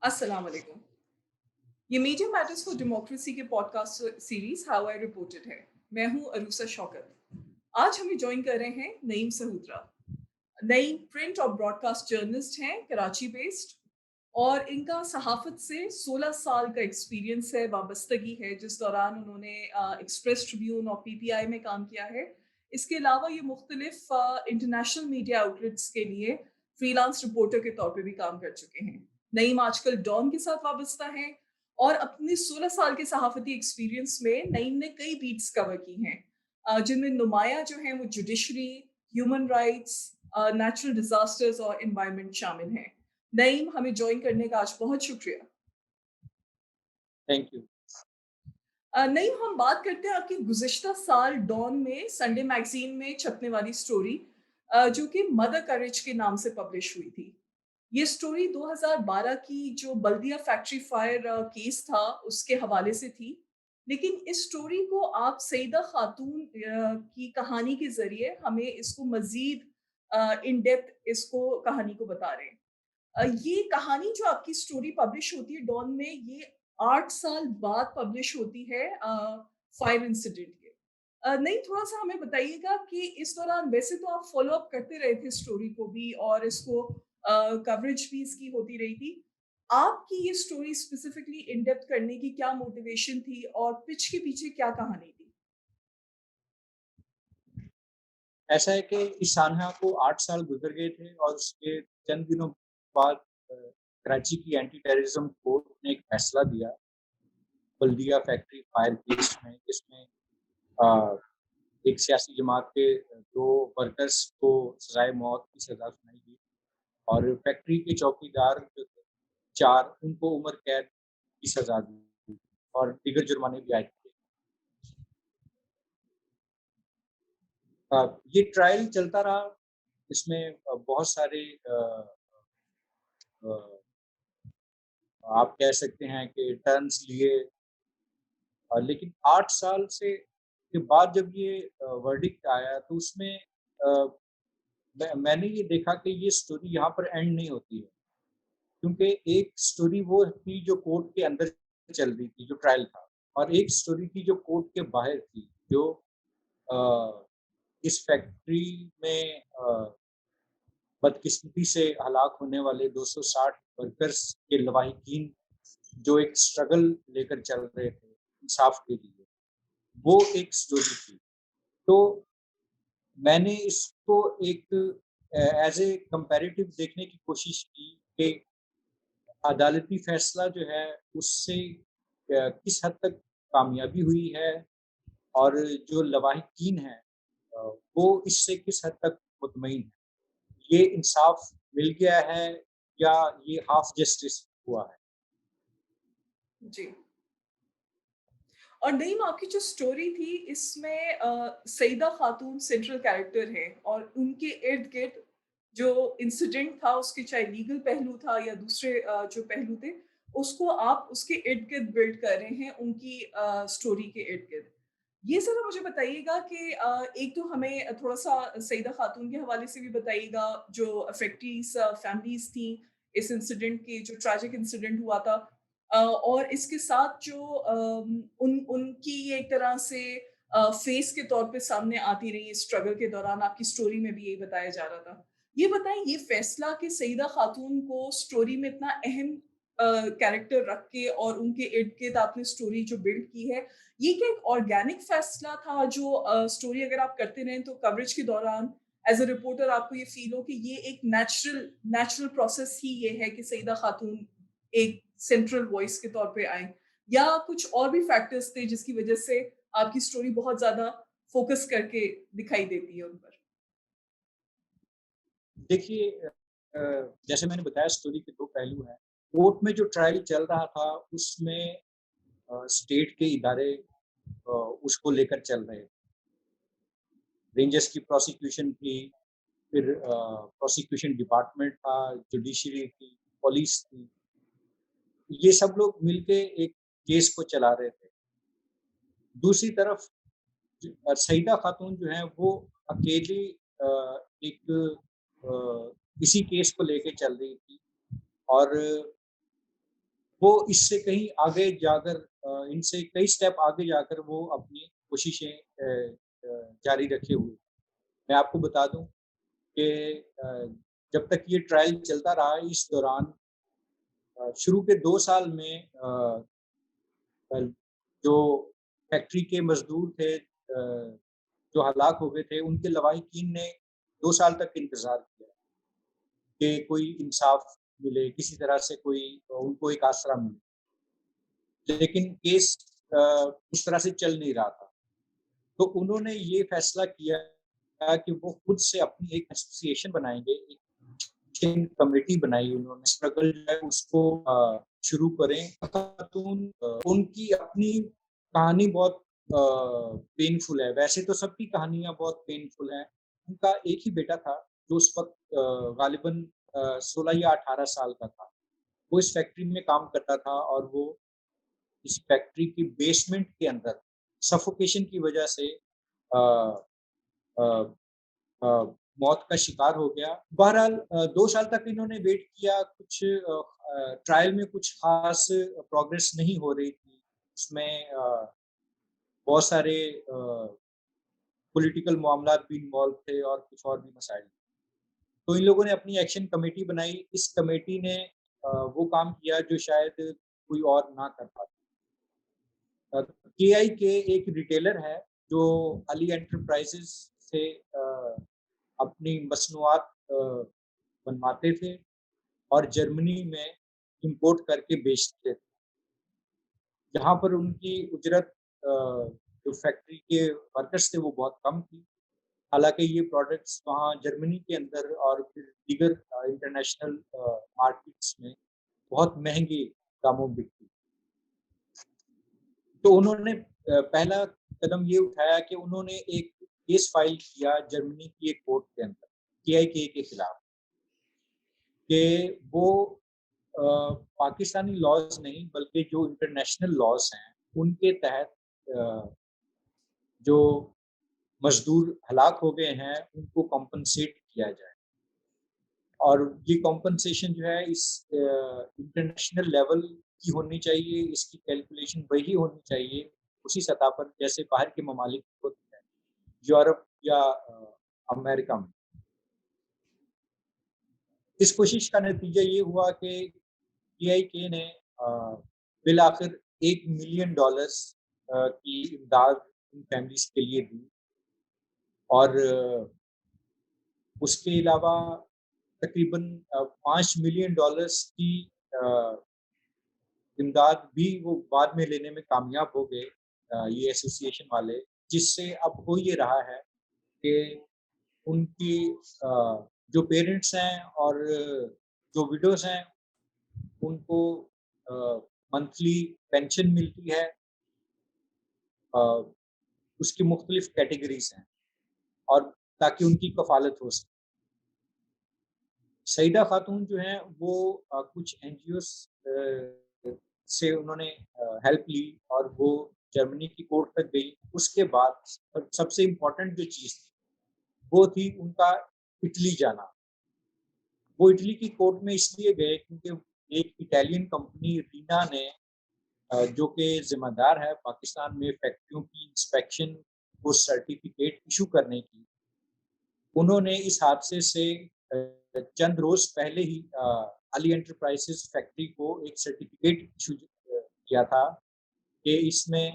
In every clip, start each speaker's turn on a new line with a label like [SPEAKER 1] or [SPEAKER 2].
[SPEAKER 1] अस्सलाम वालेकुम। ये मीडिया मैटर्स फॉर डेमोक्रेसी के podcast series how I reported है। मैं हूं अरूसा शौकत। आज हमें ज्वाइन कर रहे हैं नईम सहूद्रा। नईम प्रिंट और ब्रॉडकास्ट जर्नलिस्ट हैं, कराची बेस्ड, और इनका सहाफ़त से 16 साल का एक्सपीरियंस है, वाबस्तगी है, जिस दौरान उन्होंने एक्सप्रेस ट्रिब्यून और पीटीआई में काम किया है। इसके अलावा ये मुख्तलिफ इंटरनेशनल मीडिया आउटलेट्स के लिए फ्रीलांस रिपोर्टर के तौर पे भी काम कर चुके हैं। नईम आजकल डॉन के साथ वाबस्ता हैं और अपने 16 साल के सहाफ़ती एक्सपीरियंस में नईम ने कई बीट्स कवर की हैं, जिनमें नुमाया जो हैं वो judiciary, human rights, natural disasters और एनवायरनमेंट शामिल हैं। नईम, हमें जॉइन करने का आज बहुत शुक्रिया।
[SPEAKER 2] Thank you.
[SPEAKER 1] नईम, हम बात करते हैं आपकी गुज़िश्ता साल डॉन में संडे मैगज़ीन में छपने वाली स्टोरी, जो कि मदर करेज के नाम से पब्लिश हुई थी। ये स्टोरी 2012 की जो बल्दिया फैक्ट्री फायर केस था, उसके हवाले से थी। लेकिन इस स्टोरी को आप सईदा खातून की कहानी के ज़रिए हमें इसको मज़ीद इन डेप्थ इसको कहानी को बता रहे हैं। ये कहानी जो आपकी स्टोरी पब्लिश होती है डॉन में, ये 8 साल बाद पब्लिश होती है फायर इंसिडेंट के। नहीं, थोड़ा-सा हमें बताइएगा कि इस दौरान वैसे तो आप फ़ॉलो अप करते रहे थे स्टोरी को भी और इसको कवरेज भी इसकी होती रही थी। आपकी ये स्टोरी स्पेसिफिकली इन डेप्थ करने की क्या मोटिवेशन थी और पिच के पीछे क्या कहानी थी?
[SPEAKER 2] ऐसा है कि इस सानहा को 8 साल गुज़र गए थे और उसके चंद दिनों बाद कराची की एंटी टेररिज़्म कोर्ट ने एक फैसला दिया बल्दिया फैक्ट्री फायर केस में, जिसमें अ, एक सियासी जमात के 2 वर्कर्स को सज़ाए मौत की सज़ा सुनाई गई और फैक्ट्री के चौकीदार जो थे 4 उनको उम्र कैद की सज़ा दी और दीगर जुर्माने भी आयद किए। ये ट्रायल चलता रहा, इसमें बहुत सारे अ, आप कह सकते हैं कि टर्न्स लिए, लेकिन 8 साल से के बाद जब ये वर्डिक्ट आया तो उसमें मैंने ये देखा कि ये स्टोरी यहाँ पर एंड नहीं होती है, क्योंकि एक स्टोरी वो थी जो कोर्ट के अंदर चल रही थी, जो ट्रायल था, और एक स्टोरी थी जो कोर्ट के बाहर थी, जो अ, इस फैक्ट्री में बदकिस्मती से हलाक होने वाले 260 वर्कर्स के लवाहिकीन जो एक स्ट्रगल लेकर चल रहे थे इंसाफ के लिए, वो एक स्टोरी थी। तो मैंने इसको एक एज़ ए कंपैरेटिव देखने की कोशिश की कि अदालती फैसला जो है उससे किस हद तक कामयाबी हुई है और जो लवाहिकीन हैं अ, वो इससे किस हद तक मुतमईन हैं। ये इंसाफ मिल गया है या ये हाफ जस्टिस हुआ है?
[SPEAKER 1] जी। और नईम, आपकी जो स्टोरी थी इसमें सईदा खातून सेंट्रल कैरेक्टर है और उनके इर्द-गिर्द जो इंसिडेंट था, उसके चाहे लीगल पहलू था या दूसरे जो पहलू थे, उसको आप उसके इर्द-गिर्द बिल्ड कर रहे हैं उनकी स्टोरी के इर्द-गिर्द। ये ज़रा मुझे बताइएगा कि एक तो हमें थोड़ा-सा सईदा खातून के हवाले से भी बताइएगा, जो अफेक्टीज़ फैमिलीज़ थीं, इस इंसिडेंट के जो ट्रेजिक इंसिडेंट हुआ था। और इसके साथ जो उनकी ये एक तरह से फेस के तौर पे सामने आती रही इस स्ट्रगल के दौरान, आपकी स्टोरी में भी यही बताया जा रहा था। ये बताएं, ये फैसला कि सईदा खातून को स्टोरी में इतना अहम कैरेक्टर रख के और उनके इर्द गिर्द आपने स्टोरी जो बिल्ड की है, ये क्या एक ऑर्गेनिक फैसला था जो स्टोरी अगर आप करते रहें तो कवरेज के दौरान एज अ रिपोर्टर आपको ये फील हो कि ये एक नेचुरल नेचुरल प्रोसेस ही ये है कि सईदा खातून एक सेंट्रल वॉइस के तौर पे आए, या कुछ और भी फैक्टर्स थे जिसकी वजह से आपकी स्टोरी बहुत ज़्यादा फ़ोकस करके दिखाई देती है उन पर?
[SPEAKER 2] देखिए, जैसे मैंने बताया स्टोरी के 2 पहलू हैं। कोर्ट में जो ट्रायल चल रहा था उसमें स्टेट के इदारे उसको लेकर चल रहे थे। रेंजर्स की प्रोसिक्यूशन थी, फिर प्रोसिक्यूशन डिपार्टमेंट था, जुडिशरी थी, पुलिस थी। ये सब लोग मिलके एक केस को चला रहे थे। दूसरी तरफ सईदा खातून जो हैं वो अकेली एक इसी केस को लेके चल रही थी और وہ اس سے کہیں آگے جا کر ان سے کئی اسٹیپ آگے جا کر وہ اپنی کوششیں جاری رکھے ہوئے. میں آپ کو بتا دوں کہ جب تک یہ ٹرائل چلتا رہا اس دوران شروع کے 2 سال میں جو فیکٹری کے مزدور تھے جو ہلاک ہو گئے تھے، ان کے لواحقین نے 2 سال تک انتظار کیا کہ کوئی انصاف ملے، کسی طرح سے کوئی ان کو ایک آسرا ملے. لیکن کیس اس طرح سے چل نہیں رہا تھا. تو انہوں نے یہ فیصلہ کیا کہ وہ خود سے اپنی ایک ایسوسی ایشن بنائیں گے، ایک کمیٹی بنائی انہوں نے، اسٹرگل جو ہے اس کو شروع کریں. خاتون ان کی اپنی کہانی بہت پینفل ہے. ویسے تو سب کی کہانیاں بہت پینفل ہیں. ان کا ایک ہی بیٹا تھا جو اس وقت غالباً 16 یا 18 سال کا تھا. وہ اس فیکٹری میں کام کرتا تھا اور وہ اس فیکٹری کی بیسمنٹ کے اندر سفوکیشن کی وجہ سے آ، آ، آ، موت کا شکار ہو گیا. بہرحال 2 سال تک انہوں نے ویٹ کیا. کچھ ٹرائل میں کچھ خاص پروگریس نہیں ہو رہی تھی. اس میں بہت سارے پولیٹیکل معاملات بھی انوالو تھے اور کچھ اور بھی مسائل. تو ان لوگوں نے اپنی ایکشن کمیٹی بنائی. اس کمیٹی نے وہ کام کیا جو شاید کوئی اور نہ کر پاتا. کے آئی کے ایک ریٹیلر ہے جو علی انٹرپرائزز سے اپنی مصنوعات بنواتے تھے اور جرمنی میں امپورٹ کر کے بیچتے تھے. جہاں پر ان کی اجرت جو فیکٹری کے ورکرس تھے وہ بہت کم تھی. حالانکہ یہ پروڈکٹس وہاں جرمنی کے اندر اور پھر دیگر انٹرنیشنل مارکیٹس میں بہت مہنگے داموں میں بکتی. تو انہوں نے پہلا قدم یہ اٹھایا کہ انہوں نے ایک کیس فائل کیا جرمنی کی ایک کورٹ کے اندر کے آئی کے خلاف کہ وہ پاکستانی لاز نہیں بلکہ جو انٹرنیشنل لاز ہیں ان کے تحت جو مزدور ہلاک ہو گئے ہیں ان کو کمپنسیٹ کیا جائے. اور یہ کمپنسیشن جو ہے اس انٹرنیشنل لیول کی ہونی چاہیے. اس کی کیلکولیشن وہی ہونی چاہیے اسی سطح پر جیسے باہر کے ممالک ہوتے ہیں، یورپ یا امریکہ میں. اس کوشش کا نتیجہ یہ ہوا کہ کے آئی کے نے بالآخر $1 ملین کی امداد ان فیملیز کے لیے دی. اور اس کے علاوہ تقریباً $5 ملین کی امداد بھی وہ بعد میں لینے میں کامیاب ہو گئے یہ ایسوسی ایشن والے. جس سے اب ہو یہ رہا ہے کہ ان کی جو پیرنٹس ہیں اور جو وڈوز ہیں ان کو منتھلی پینشن ملتی ہے. اس کی مختلف کیٹیگریز ہیں اور تاکہ ان کی کفالت ہو سکے. سعیدہ خاتون جو ہیں وہ کچھ این جی اوز سے انہوں نے ہیلپ لی اور وہ جرمنی کی کورٹ تک گئی. اس کے بعد سب سے امپورٹنٹ جو چیز تھی وہ تھی ان کا اٹلی جانا. وہ اٹلی کی کورٹ میں اس لیے گئے کیونکہ ایک اٹالین کمپنی رینا نے جو کہ ذمہ دار ہے پاکستان میں فیکٹریوں کی انسپیکشن کو سرٹیفکیٹ ایشو کرنے کی، انہوں نے اس حادثے سے چند روز پہلے ہی علی انٹرپرائزز فیکٹری کو ایک سرٹیفکیٹ ایشو کیا تھا کہ اس میں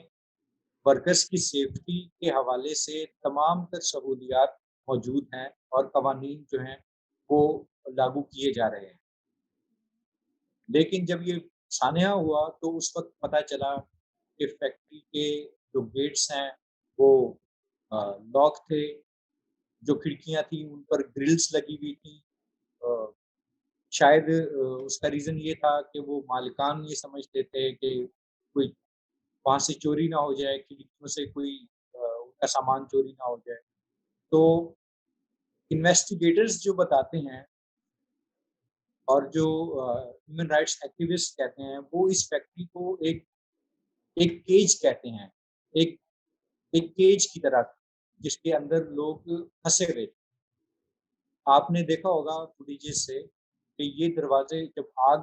[SPEAKER 2] ورکرز کی سیفٹی کے حوالے سے تمام تر سہولیات موجود ہیں اور قوانین جو ہیں وہ لاگو کیے جا رہے ہیں. لیکن جب یہ سانحہ ہوا تو اس وقت پتہ چلا کہ فیکٹری کے جو گیٹس ہیں وہ لاک تھے. جو کھڑکیاں تھیں ان پر گرلز لگی ہوئی تھیں. شاید اس کا ریزن یہ تھا کہ وہ مالکان یہ سمجھتے تھے کہ کوئی وہاں سے چوری نہ ہو جائے، کھڑکیوں سے کوئی ان کا سامان چوری نہ ہو جائے. تو انویسٹیگیٹرز جو بتاتے ہیں اور جو ہیومن رائٹس ایکٹیوسٹ کہتے ہیں وہ اس فیکٹری کو ایک کیج کہتے ہیں، ایک کیج کی طرح جس کے اندر لوگ پھنسے ہوئے. آپ نے دیکھا ہوگا فوٹیجز سے کہ یہ دروازے جب آگ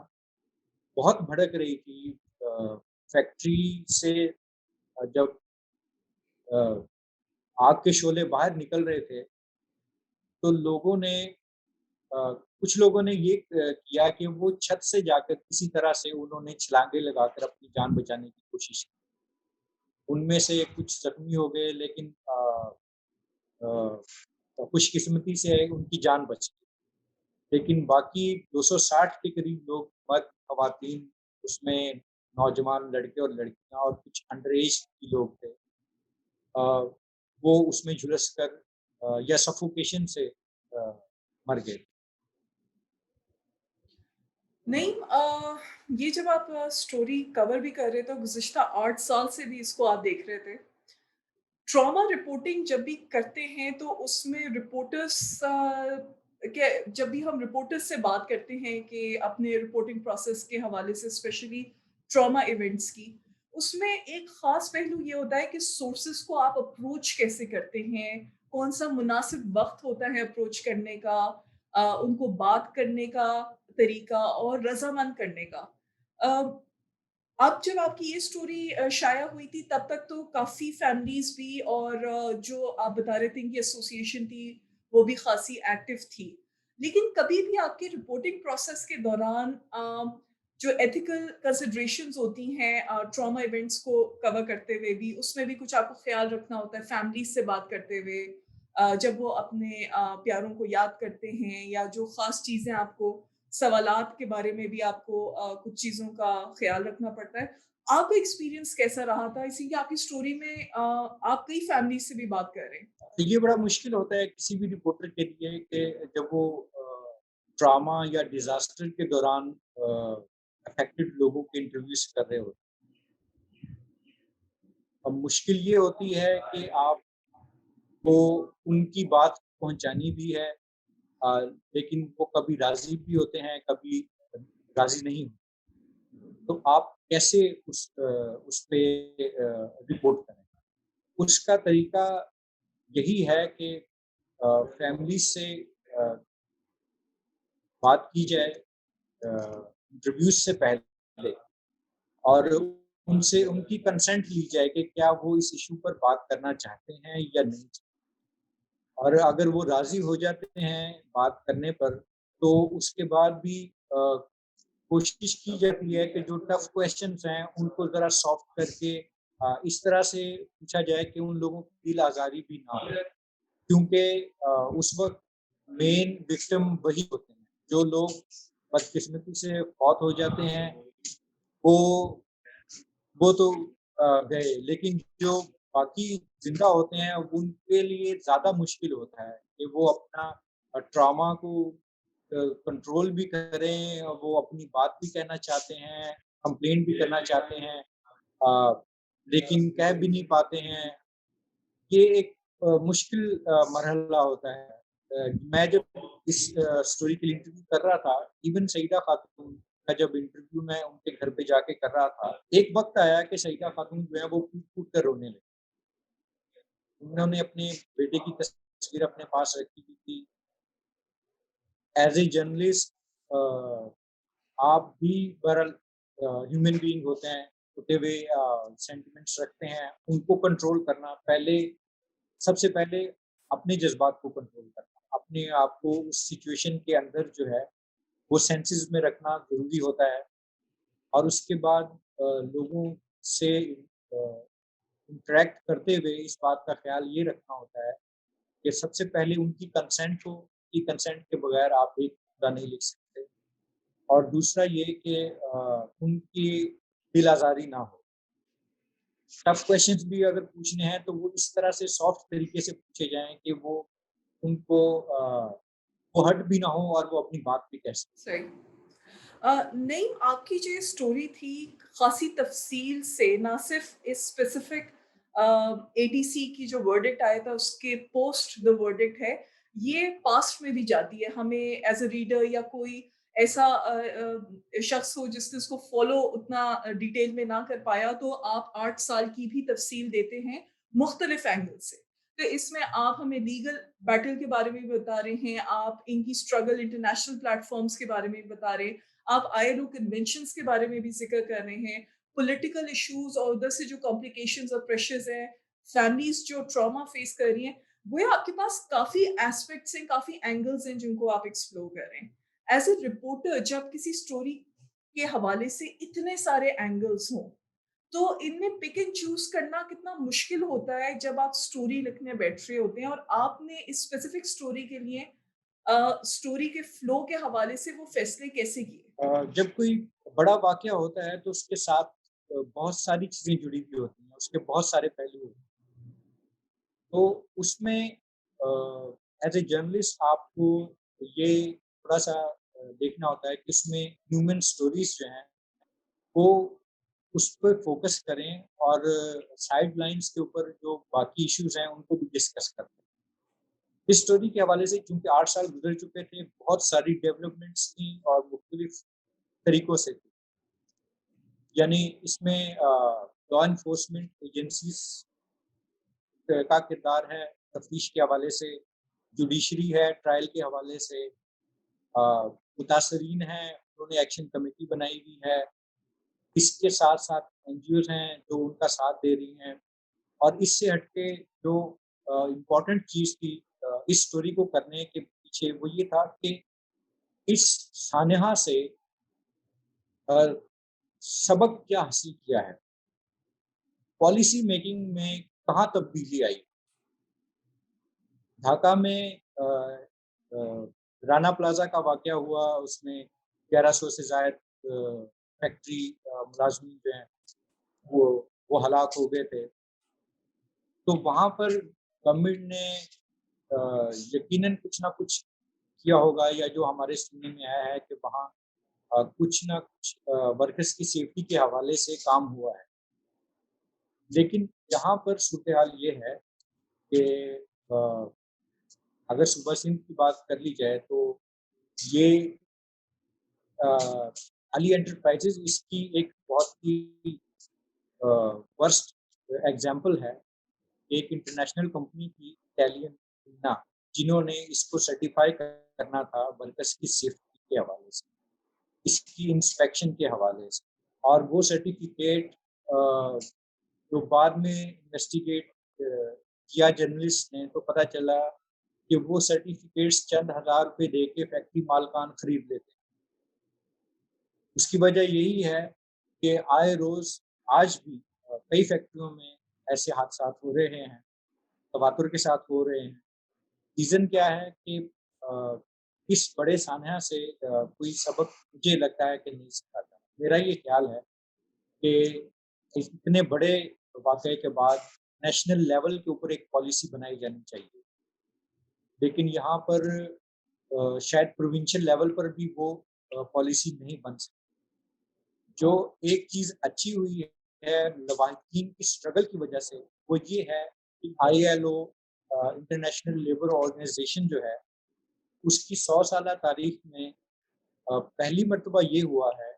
[SPEAKER 2] बहुत भड़क रही थी। फैक्ट्री से जब अ, आग के शोले बाहर निकल रहे थे, तो लोगों ने कुछ लोगों ने ये किया कि वो छत से जाकर किसी तरह से उन्होंने छलांगे लगाकर अपनी जान बचाने की कोशिश की। उनमें से कुछ ज़ख्मी हो गए, लेकिन खुशकिस्मती से उनकी जान बच गई। लेकिन बाकी 260 के करीब लोग, मर्द, ख़वातीन, उसमें नौजवान लड़के और लड़कियाँ और कुछ अंडर एज भी लोग थे। अ, वो उसमें झुलस कर या सफोकेशन से मर गए।
[SPEAKER 1] नहीं, ये जब आप स्टोरी कवर भी कर रहे थे, गुज़िश्ता 8 साल से भी इसको आप देख रहे थे। ट्रॉमा रिपोर्टिंग जब भी करते हैं तो उसमें रिपोर्टर्स क्या, जब भी हम रिपोर्टर्स से बात करते हैं कि अपने रिपोर्टिंग प्रोसेस के हवाले से स्पेशली ट्रॉमा इवेंट्स की, उसमें एक ख़ास पहलू ये होता है कि सोर्सेज़ को आप अप्रोच कैसे करते हैं, कौन-सा मुनासिब वक़्त होता है अप्रोच करने का, उनको बात करने का तरीका और रज़ामंद करने का। अ, अब जब आपकी ये स्टोरी शाया हुई थी तब तक तो काफ़ी फैमिलीज़ भी और जो आप बता रहे थे कि एसोसिएशन थी, वो भी ख़ासी एक्टिव थी। लेकिन कभी भी आपके रिपोर्टिंग प्रोसेस के दौरान जो एथिकल कंसिडरेशंस होती हैं ट्रॉमा इवेंट्स को कवर करते हुए भी, उसमें भी कुछ आपको ख़्याल रखना होता है फैमिलीज़ से बात करते हुए, जब वो अपने प्यारों को याद करते हैं या जो ख़ास चीज़ें आपको सवालात के बारे में भी आपको कुछ चीज़ों का ख़्याल रखना पड़ता है। आपका एक्सपीरियंस कैसा रहा था? इसीलिए आपकी स्टोरी में आप कई फैमिली से भी बात कर रहे हैं।
[SPEAKER 2] ये बड़ा मुश्किल होता है किसी भी रिपोर्टर के लिए कि जब वो ड्रामा या डिज़ास्टर के दौरान अफ़ेक्टेड लोगों के इंटरव्यूज़ कर रहे होते हैं। अब मुश्किल ये होती है कि आपको उनकी बात पहुँचानी भी है, लेकिन वो कभी राज़ी भी होते हैं, कभी राज़ी नहीं होते। तो आप कैसे उस पे रिपोर्ट करें? उसका तरीका यही है कि फैमिली से अ, बात की जाए इंटरव्यूज़ से पहले, और उनसे उनकी कंसेंट ली जाए कि क्या वो इस इश्यू पर बात करना चाहते हैं या नहीं। और अगर वो राज़ी हो जाते हैं बात करने पर, तो उसके बाद भी कोशिश की जाती है कि जो टफ़ क्वेश्चन्स हैं, उनको ज़रा सॉफ्ट करके इस तरह से पूछा जाए कि उन लोगों की दिल आज़ारी भी ना हो। क्योंकि उस वक़्त मेन विक्टिम वही होते हैं, जो लोग बदकिस्मती से फौत हो जाते हैं, वो वो तो गए, लेकिन जो बाकी ज़िंदा होते हैं, उनके लिए ज़्यादा मुश्किल होता है कि वो अपना ट्रॉमा को कंट्रोल भी करें, और वो अपनी बात भी कहना चाहते हैं, कंप्लेंट भी करना चाहते हैं, लेकिन कह भी नहीं पाते हैं। ये एक मुश्किल मरहला होता है। मैं जब इस स्टोरी के लिए इंटरव्यू कर रहा था, इवन सईदा खातून का जब इंटरव्यू मैं उनके घर पे जाके कर रहा था, एक वक़्त आया कि सईदा खातून जो है वो फूट-फूट कर रोने लगी। उन्होंने अपने बेटे की तस्वीर अपने पास रखी हुई थी। एज़ ए जर्नलिस्ट अ, आप भी बहरहाल ह्यूमन बीइंग होते हैं, टूटे हुए सेंटिमेंट्स रखते हैं, उनको कंट्रोल करना पहले, सबसे पहले अपने जज़्बात को कंट्रोल करना, अपने आप को उस सिचुएशन के अंदर जो है, वो सेंसेस में रखना ज़रूरी होता है। और उसके बाद लोगों से इंटरैक्ट करते हुए इस बात का ख़्याल ये रखना होता है कि सबसे पहले उनकी कंसेंट हो, उनकी कंसेंट के बगैर आप एक पूरा नहीं लिख सकते। और दूसरा ये कि उनकी दिल आज़ारी ना हो। टफ़ क्वेश्चन्स भी अगर पूछने हैं, तो वो इस तरह से सॉफ्ट तरीके से पूछे जाएँ कि वो उनको वो हर्ट भी ना हो और वो अपनी बात भी कह सकें।
[SPEAKER 1] सही। नहीं, आपकी जो ये स्टोरी थी खासी तफसील से ना सिर्फ इस स्पेसिफिक एटीसी की जो वर्डिक्ट आया था उसके पोस्ट द वर्डिक्ट है, ये पास्ट में भी जाती है। हमें एज अ रीडर या कोई ऐसा शख्स हो जिसने इसको फॉलो उतना डिटेल में ना कर पाया, तो आप 8 साल की भी तफसील देते हैं मुख्तलिफ एंगल से। तो इसमें आप हमें लीगल बैटल के बारे में भी बता रहे हैं, आप इनकी स्ट्रगल इंटरनेशनल प्लेटफॉर्म्स के बारे में भी बता रहे हैं, آپ ILO کنونشنز کے بارے میں بھی ذکر کر رہے ہیں، پولیٹیکل ایشوز اور ادھر سے جو کمپلیکیشنز اور پریشرز ہیں، فیملیز جو ٹراما فیس کر رہی ہیں، گویا آپ کے پاس کافی ایسپیکٹس ہیں، کافی اینگلز ہیں جن کو آپ ایکسپلور کر رہے ہیں۔ ایز اے رپورٹر جب کسی اسٹوری کے حوالے سے اتنے سارے اینگلز ہوں، تو ان میں پک اینڈ چوز کرنا کتنا مشکل ہوتا ہے جب آپ اسٹوری لکھنے بیٹھ رہے ہوتے ہیں اور آپ نے اس اسپیسیفک اسٹوری کے لیے اسٹوری کے فلو کے حوالے سے وہ فیصلے کیسے کیے؟
[SPEAKER 2] جب کوئی بڑا واقعہ ہوتا ہے تو اس کے ساتھ بہت ساری چیزیں جڑی ہوئی ہوتی ہیں، اس کے بہت سارے پہلو ہوتے ہیں۔ تو اس میں ایز اے جرنلسٹ آپ کو یہ تھوڑا سا دیکھنا ہوتا ہے کہ اس میں ہیومن اسٹوریز جو ہیں وہ اس پہ فوکس کریں، اور سائڈ لائنس کے اوپر جو باقی ایشوز ہیں ان کو بھی ڈسکس کریں۔ اس اسٹوری کے حوالے سے چونکہ 8 سال گزر چکے تھے، بہت ساری ڈیولپمنٹس تھیں اور مختلف طریقوں سے تھی، یعنی اس میں لا انفورسمنٹ ایجنسیز کا کردار ہے تفتیش کے حوالے سے، جوڈیشری ہے ٹرائل کے حوالے سے، متاثرین ہیں انہوں نے ایکشن کمیٹی بنائی ہوئی ہے، اس کے ساتھ ساتھ NGOs ہیں جو ان کا ساتھ دے رہی ہیں، اور اس سے ہٹ کے جو امپورٹنٹ چیز تھی اس اسٹوری کو کرنے کے پیچھے وہ یہ تھا کہ اس سانحہ سے سبق کیا حاصل کیا ہے، پالیسی میکنگ میں کہاں تبدیلی آئی۔ ڈھاکہ میں رانا پلازا کا واقعہ ہوا، اس میں 1100 سے زائد فیکٹری ملازمین جو ہیں وہ ہلاک ہو گئے تھے۔ تو وہاں پر گورنمنٹ نے یقیناً کچھ نہ کچھ کیا ہوگا، یا جو ہمارے سننے میں آیا ہے کہ وہاں کچھ نہ کچھ ورکرس کی سیفٹی کے حوالے سے کام ہوا ہے۔ لیکن یہاں پر صورتحال یہ ہے کہ اگر صوبہ سندھ کی بات کر لی جائے تو یہ علی انٹرپرائزز اس کی ایک بہت ہی ورسٹ ایگزامپل ہے۔ ایک انٹرنیشنل کمپنی تھی اٹیلین جنہوں نے اس کو سرٹیفائی کرنا تھا ورکرس کی سیفٹی کے حوالے سے، اس کی انسپیکشن کے حوالے سے، اور وہ سرٹیفکیٹ جو بعد میں انویسٹیگیٹ کیا جرنلسٹ نے تو پتہ چلا کہ وہ سرٹیفکیٹس چند ہزار روپے دے کے فیکٹری مالکان خرید لیتے ہیں۔ اس کی وجہ یہی ہے کہ آئے روز آج بھی کئی فیکٹریوں میں ایسے حادثات ہو رہے ہیں، تواتر کے ساتھ ہو رہے ہیں۔ ریزن کیا ہے کہ اس بڑے سانحہ سے کوئی سبق مجھے لگتا ہے کہ نہیں سکھاتا۔ میرا یہ خیال ہے کہ اتنے بڑے واقعے کے بعد نیشنل لیول کے اوپر ایک پالیسی بنائی جانی چاہیے، لیکن یہاں پر شاید پروونشل لیول پر بھی وہ پالیسی نہیں بن سکتی۔ جو ایک چیز اچھی ہوئی ہے لواحقین کی اسٹرگل کی وجہ سے وہ یہ ہے کہ ILO انٹرنیشنل لیبر آرگنائزیشن جو ہے اس کی 100 سالہ تاریخ میں پہلی مرتبہ یہ ہوا ہے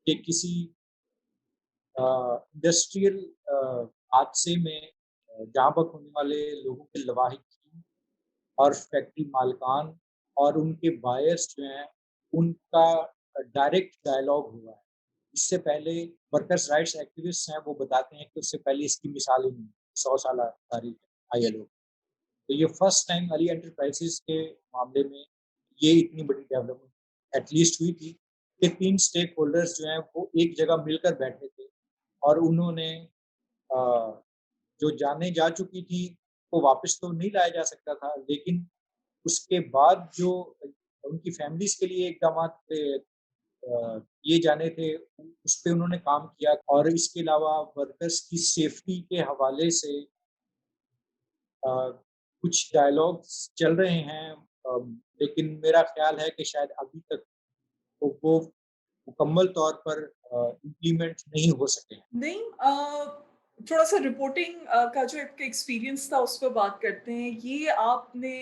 [SPEAKER 2] کہ کسی انڈسٹریل حادثے میں جہاں بک ہونے والے لوگوں کے لواحقین اور فیکٹری مالکان اور ان کے بائرس جو ہیں ان کا ڈائریکٹ ڈائلاگ ہوا ہے۔ اس سے پہلے ورکرس رائٹس ایکٹیوسٹ ہیں وہ بتاتے ہیں کہ اس سے پہلے اس کی مثال ہی نہیں، 100 سالہ تاریخ ہے ILO۔ تو یہ فرسٹ ٹائم علی انٹرپرائزز کے معاملے میں یہ اتنی بڑی ڈیولپمنٹ ایٹ لیسٹ ہوئی تھی کہ 3 اسٹیک ہولڈرز جو ہیں وہ ایک جگہ مل کر بیٹھے تھے، اور انہوں نے جو جانیں جا چکی تھی وہ واپس تو نہیں لایا جا سکتا تھا، لیکن اس کے بعد جو ان کی فیملیز کے لیے اقدامات یہ جانے تھے اس پہ انہوں نے کام کیا، اور اس کے علاوہ ورکرس کی سیفٹی کے حوالے سے کچھ ڈائلاگس چل رہے ہیں، لیکن میرا خیال ہے کہ شاید ابھی تک وہ مکمل طور پر امپلیمنٹ نہیں ہو سکے ہیں۔
[SPEAKER 1] نہیں، تھوڑا سا رپورٹنگ کا جو آپ کا ایکسپیرینس تھا اس پہ بات کرتے ہیں۔ یہ آپ نے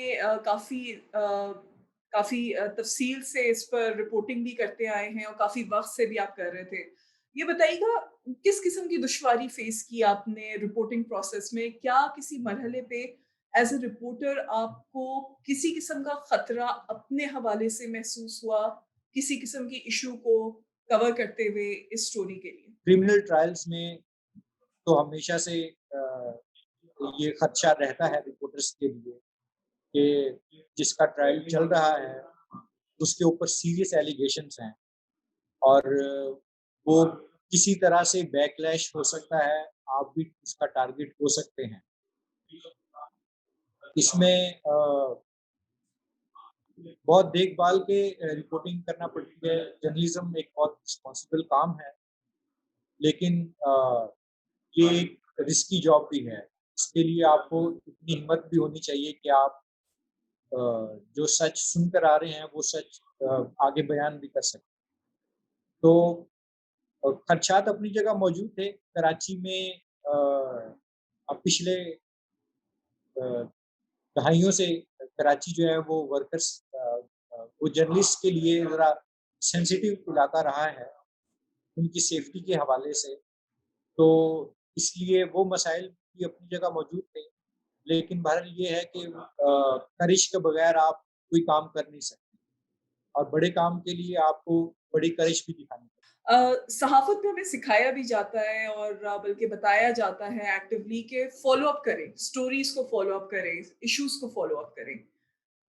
[SPEAKER 1] کافی تفصیل سے اس پر رپورٹنگ بھی کرتے آئے ہیں اور کافی وقت سے بھی آپ کر رہے تھے۔ یہ بتائیے گا کس قسم کی دشواری فیس کی آپ نے رپورٹنگ پروسیس میں؟ کیا کسی مرحلے پہ ایز اے رپورٹر آپ کو کسی قسم کا خطرہ اپنے حوالے سے محسوس ہوا؟ किसी किस्म की इश्यू को कवर करते हुए इस स्टोरी के लिए?
[SPEAKER 2] क्रिमिनल ट्रायल्स में तो हमेशा से ये खदशा रहता है रिपोर्टर्स के लिए कि जिसका ट्रायल चल रहा है, उसके ऊपर सीरियस एलिगेशंस हैं और वो किसी तरह से बैकलैश हो सकता है, आप भी उसका टारगेट हो सकते हैं। इसमें बहुत देखभाल के रिपोर्टिंग करना पड़ती है। जर्नलिज़्म एक बहुत रिस्पॉन्सिबल काम है, लेकिन ये एक रिस्की जॉब भी है। इसके लिए आपको इतनी हिम्मत भी होनी चाहिए कि आप जो सच सुनकर आ रहे हैं, वो सच आगे बयान भी कर सकें। तो खदशात अपनी जगह मौजूद थे। कराची में अब पिछले दहाइयों से कराची जो है वो वो जर्नलिस्ट के लिए ज़रा सेंसिटिव इलाका रहा है, उनकी सेफ्टी के हवाले से। तो इसलिए वो मसाइल भी अपनी जगह मौजूद थे। लेकिन बहरहाल ये है कि करिश के बगैर आप कोई काम कर नहीं सकते और बड़े काम के लिए आपको बड़ी करिश भी दिखानी पड़ती
[SPEAKER 1] सहाफ़त में हमें सिखाया भी जाता है और बल्कि बताया जाता है एक्टिवली कि फ़ॉलो अप करें, स्टोरीज़ को फ़ॉलो अप करें, इश्यूज़ को फ़ॉलो अप करें।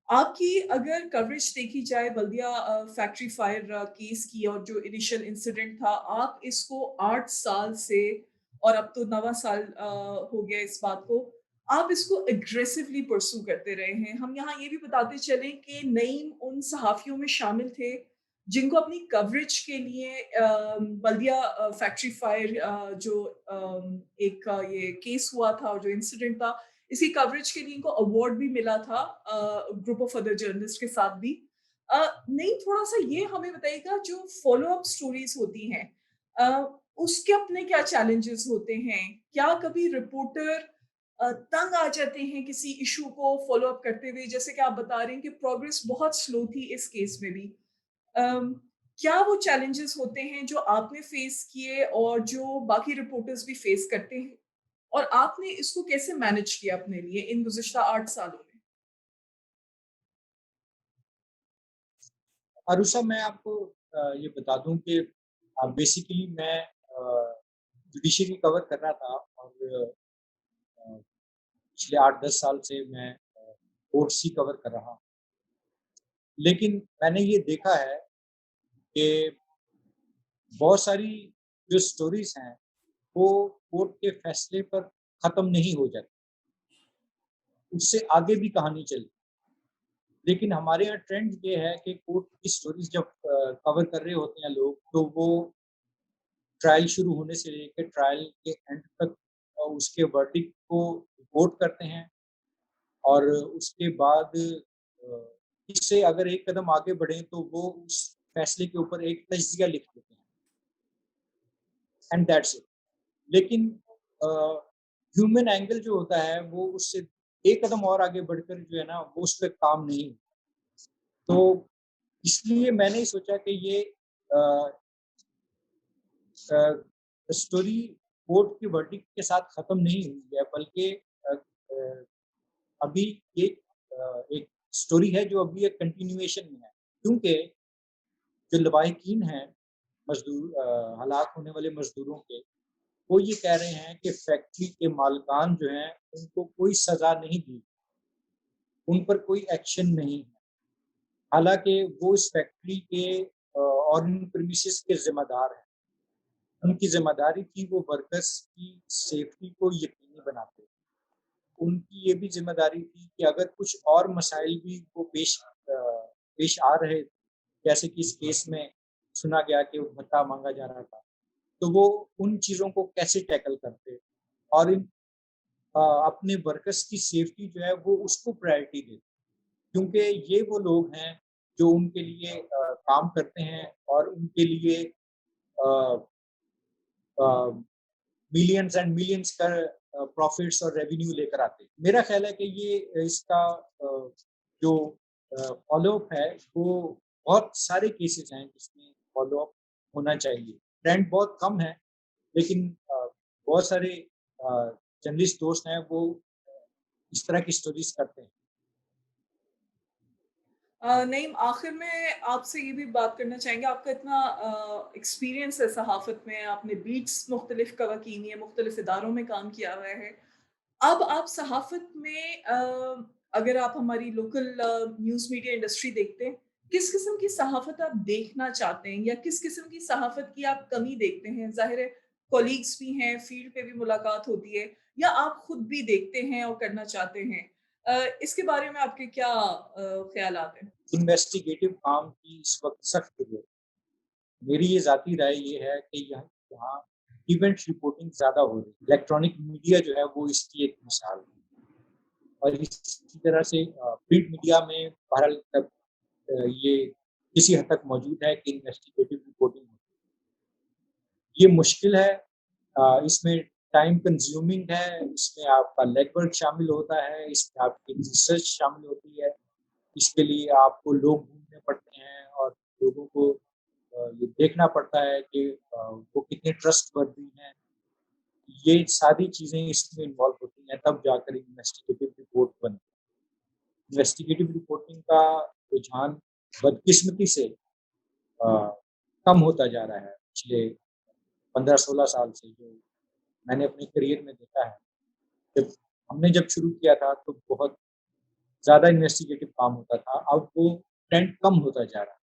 [SPEAKER 1] आपकी अगर कवरेज देखी जाए बल्दिया फैक्ट्री फायर केस की और जो इनिशियल इंसिडेंट था, आप इसको 8 साल से और अब तो 9वां साल हो गया इस बात को, आप इसको एग्रेसिवली परस्यू करते रहे हैं। हम यहाँ ये भी बताते चलें कि नईम उन सहाफ़ियों में शामिल थे, जिनको अपनी कवरेज के लिए बल्दिया फैक्ट्री फायर जो ये केस हुआ था और जो इंसिडेंट था, इसी कवरेज के लिए इनको अवार्ड भी मिला था ग्रुप ऑफ अदर जर्नलिस्ट के साथ भी। नहीं थोड़ा-सा ये हमें बताइएगा जो फ़ॉलो अप स्टोरीज़ होती हैं उसके अपने क्या चैलेंजेस होते हैं? क्या कभी रिपोर्टर तंग आ जाते हैं किसी इश्यू को फ़ॉलो अप करते हुए? जैसे कि आप बता रहे हैं कि प्रोग्रेस बहुत स्लो थी इस केस में भी। अम, क्या वो चैलेंजेस होते हैं जो आपने फेस किए और जो बाकी रिपोर्टर्स भी फेस करते हैं? और आपने इसको कैसे मैनेज किया अपने लिए इन गुज़िश्ता 8 सालों में?
[SPEAKER 2] है। अरुषा, मैं आपको ये बता दूं कि बेसिकली मैं जुडिशरी कवर कर रहा था और पिछले 8-10 साल से मैं कोर्ट्स ही कवर कर रहा हूँ। लेकिन मैंने ये देखा है कि बहुत सारी जो स्टोरीज़ हैं, वो कोर्ट के फैसले पर ख़त्म नहीं हो जाती, उससे आगे भी कहानी चलती। लेकिन हमारे यहाँ ट्रेंड ये है कि कोर्ट की स्टोरीज़ जब कवर कर रहे होते हैं लोग, तो वो ट्रायल शुरू होने से लेके ट्रायल के एंड तक उसके वर्डिक्ट को रिपोर्ट करते हैं और उसके बाद इससे अगर एक कदम आगे बढ़ें तो वो उस फैसले के ऊपर एक तज्ज़िया लिख देते हैं एंड दैट्स इट। लेकिन ह्यूमन एंगल जो होता है वो उससे एक कदम और आगे बढ़कर जो है ना वो उस पे काम नहीं। तो इसलिए मैंने सोचा कि ये अ स्टोरी कोर्ट के वर्डिक्ट के साथ खत्म नहीं हुई है, बल्कि अभी एक एक स्टोरी है जो अभी एक कंटिन्यूएशन में है, क्योंकि जो लवाहिकीन हैं हलाक होने वाले मजदूरों के, वो ये कह रहे हैं कि फैक्ट्री के मालिकान जो हैं उनको कोई सजा नहीं दी, उन पर कोई एक्शन नहीं है। हालांकि वो इस फैक्ट्री के और इन प्रीमिसेस के जिम्मेदार हैं। उनकी ज़िम्मेदारी थी वो वर्कर्स की सेफ्टी को यकीनी बनाते। उनकी ये भी ज़िम्मेदारी थी कि अगर कुछ और मसाइल भी वो पेश आ रहे, जैसे कि इस केस में सुना गया कि वो भत्ता माँगा जा रहा था, तो वो उन चीज़ों को कैसे टैकल करते और अपने वर्कर्स की सेफ्टी जो है वो उसको प्रायोरिटी देते। क्योंकि ये वो लोग हैं जो उनके लिए काम करते हैं और उनके लिए अ अ, मिलियंस एंड मिलियंस का प्रॉफिट्स और रेवेन्यू लेकर आते हैं। मेरा ख्याल है कि ये इसका जो फॉलो अप है वो बहुत सारे केसेस हैं जिसमें फॉलो अप होना चाहिए। ट्रेंड बहुत कम है, लेकिन बहुत सारे जर्नलिस्ट दोस्त हैं वो इस तरह की स्टोरीज करते हैं।
[SPEAKER 1] नईम, आखिर में आपसे ये भी बात करना चाहेंगे, आपका इतना एक्सपीरियंस है सहाफ़त में, आपने बीट्स मुख्तलिफ़ कवर की हैं, मुख्तलिफ़ इदारों में काम किया हुआ है। अब आप सहाफ़त में अगर आप हमारी लोकल न्यूज़ मीडिया इंडस्ट्री देखते हैं, किस किस्म की सहाफ़त आप देखना चाहते हैं या किस किस्म की सहाफ़त की आप कमी देखते हैं? ज़ाहिर है कॉलीग्स भी हैं, फ़ील्ड पे भी मुलाकात होती है या आप खुद भी देखते हैं और करना चाहते हैं? इसके बारे में आपके क्या ख़यालात हैं?
[SPEAKER 2] इन्वेस्टिगेटिव काम की इस वक़्त सख्त ज़रूरत है। मेरी ये ज़ाती राय ये है कि यहाँ यहाँ इवेंट रिपोर्टिंग ज़्यादा हो रही है। इलेक्ट्रॉनिक मीडिया जो है वो इसकी एक मिसाल है और इसी तरह से प्रिंट मीडिया में बहरहाल तब ये किसी हद तक मौजूद है कि इन्वेस्टिगेटिव रिपोर्टिंग ये मुश्किल है। इसमें टाइम कंज्यूमिंग है, इसमें आपका लेगवर्क शामिल होता है, इसमें आपकी रिसर्च शामिल होती है। इसके लिए आपको लोग ढूँढने पड़ते हैं और लोगों को ये देखना पड़ता है कि वो कितने ट्रस्टवर्दी हैं। ये सारी चीज़ें इसमें इन्वॉल्व होती हैं, तब जाकर इन्वेस्टिगेटिव रिपोर्ट बनती है। इन्वेस्टिगेटिव रिपोर्टिंग का रुझान बदकिस्मती से अ, कम होता जा रहा है पिछले 15-16 साल से, जो मैंने अपने करियर में देखा है। जब हमने शुरू किया था तो बहुत ज़्यादा इन्वेस्टिगेटिव काम होता था, अब वो ट्रेंड कम होता जा रहा है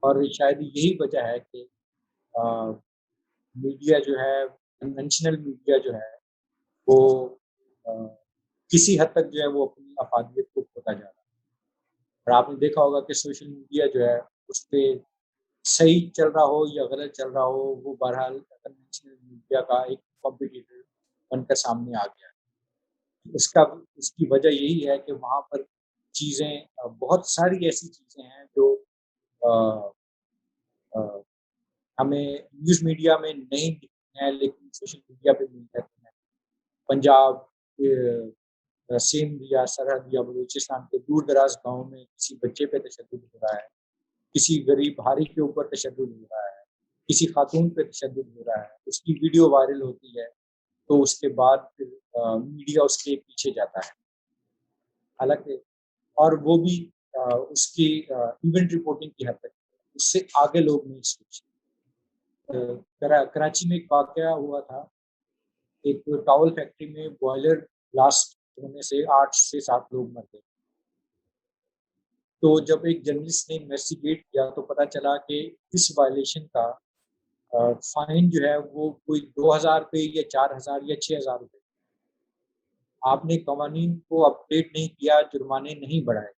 [SPEAKER 2] और शायद यही वजह है कि अ, मीडिया जो है, कन्वेंशनल मीडिया जो है, वो अ, किसी हद तक जो है वो अपनी अफ़ादियत को खोता जा रहा है। और आपने देखा होगा कि सोशल मीडिया जो है, उसपे सही चल रहा हो या गलत चल रहा हो, वो बहरहाल कन्वेंशनल मीडिया का एक कॉम्पिटिटर बनकर सामने आ गया है। उसकी वजह यही है कि वहाँ पर चीज़ें बहुत सारी ऐसी चीज़ें हैं जो अ अ, हमें न्यूज़ मीडिया में नहीं दिखती हैं, लेकिन सोशल मीडिया पे मिल जाती हैं। पंजाब सिंध या सरहद या बलूचिस्तान के दूर-दराज़ गाँव में किसी बच्चे पे तशद्दुद हो रहा है, किसी गरीब हारी के ऊपर तशद्दुद हो रहा है, किसी खातून पे तशद्दुद हो रहा है, उसकी वीडियो वायरल होती है, तो उसके बाद फिर मीडिया उसके पीछे जाता है। हालाँकि और वो भी उसकी इवेंट रिपोर्टिंग की हद तक, उससे आगे लोग नहीं सोचते। कराची में एक वाक़या हुआ था, एक टॉवल फैक्ट्री में बॉयलर ब्लास्ट होने से 8 से 7 लोग मर गए। तो जब एक जर्नलिस्ट ने इन्वेस्टिगेट किया तो पता चला कि इस वायलेशन का फाइन जो है वो कोई 2000 रुपए या 4000 या 6000 रुपए। आपने कवानीन को अपडेट नहीं किया, जुर्माने नहीं बढ़ाए।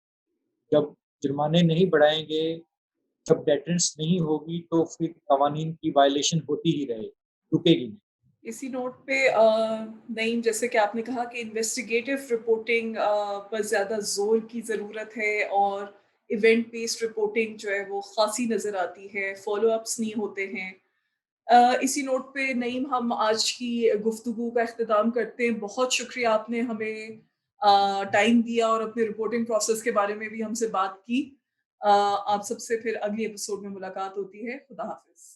[SPEAKER 2] जब जुर्माने नहीं बढ़ाएँगे, जब डेटरेंस नहीं होगी तो फिर कवानीन की वायलेशन होती ही रहेगी, रुकेगी नहीं।
[SPEAKER 1] इसी नोट पे नईम, जैसे कि आपने कहा कि इन्वेस्टिगेटिव रिपोर्टिंग पर ज़्यादा ज़ोर की ज़रूरत है और इवेंट बेस्ड रिपोर्टिंग जो है वो ख़ासी नज़र आती है, फ़ॉलो अप्स नहीं होते हैं। इसी नोट पे नईम, हम आज की गुफ्तगू का इख्तिताम करते हैं। बहुत शुक्रिया, आपने हमें टाइम दिया और अपने रिपोर्टिंग प्रोसेस के बारे में भी हमसे बात की। आप सबसे फिर अगले एपिसोड में मुलाकात होती है। खुदा हाफ़िज़।